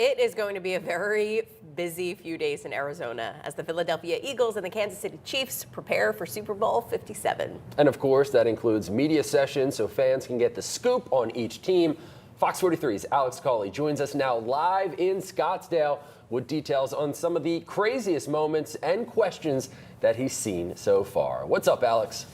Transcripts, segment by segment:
It is going to be a very busy few days in Arizona as the Philadelphia Eagles and the Kansas City Chiefs prepare for Super Bowl LVII. And of course, that includes media sessions so fans can get the scoop on each team. Fox 43's Alex Cawley joins us now live in Scottsdale with details on some of the craziest moments and questions that he's seen so far. What's up, Alex?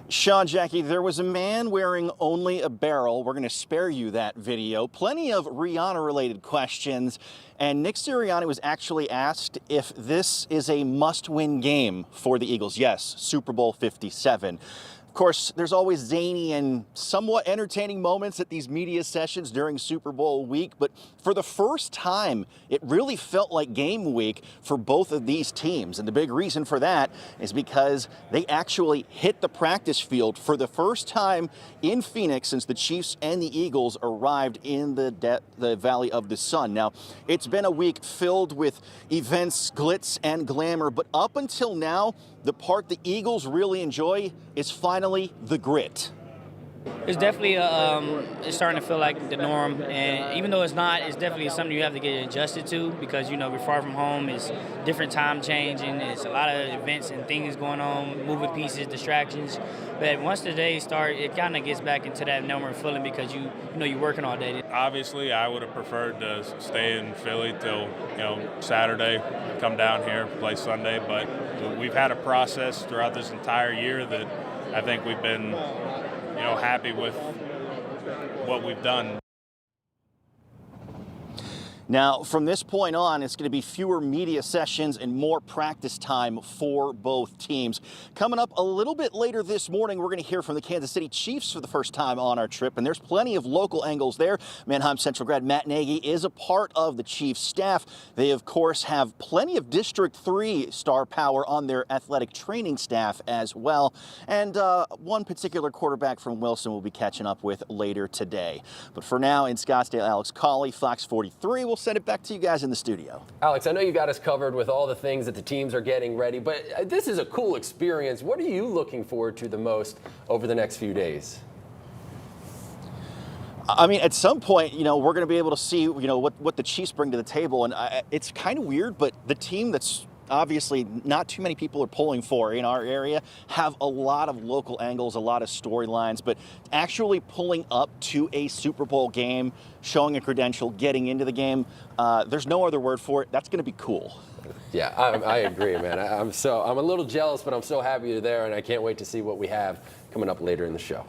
Sean, Jackie, there was a man wearing only a barrel. We're going to spare you that video. Plenty of Rihanna-related questions. And Nick Sirianni was actually asked if this is a must-win game for the Eagles. Yes, Super Bowl 57. Of course, there's always zany and somewhat entertaining moments at these media sessions during Super Bowl week, but for the first time, it really felt like game week for both of these teams. And the big reason for that is because they actually hit the practice field for the first time in Phoenix since the Chiefs and the Eagles arrived in the Valley of the Sun. Now, it's been a week filled with events, glitz, and glamour, but up until now, the part the Eagles really enjoy is finally the grit. It's definitely it's starting to feel like the norm, and even though it's not, it's definitely something you have to get adjusted to because, you know, we're far from home. It's different time changing. It's a lot of events and things going on, moving pieces, distractions. But once the day starts, it kind of gets back into that normal feeling because you know you're working all day. Obviously, I would have preferred to stay in Philly till Saturday, come down here, play Sunday. But we've had a process throughout this entire year that I think we've been happy with what we've done. Now, from this point on, it's going to be fewer media sessions and more practice time for both teams. Coming up a little bit later this morning, we're going to hear from the Kansas City Chiefs for the first time on our trip, and there's plenty of local angles there. Manheim Central grad Matt Nagy is a part of the Chiefs staff. They, of course, have plenty of District 3 star power on their athletic training staff as well. And one particular quarterback from Wilson we'll be catching up with later today. But for now, in Scottsdale, Alex Cawley, Fox 43. We'll send it back to you guys in the studio. Alex, I know you got us covered with all the things that the teams are getting ready, but this is a cool experience. What are you looking forward to the most over the next few days? I mean, at some point, we're going to be able to see, what the Chiefs bring to the table. And it's kind of weird, but the team that's obviously not too many people are pulling for in our area have a lot of local angles, a lot of storylines, but actually pulling up to a Super Bowl game, showing a credential, getting into the game, there's no other word for it. That's going to be cool. Yeah, I agree, man. I'm a little jealous, but I'm so happy you're there, and I can't wait to see what we have coming up later in the show.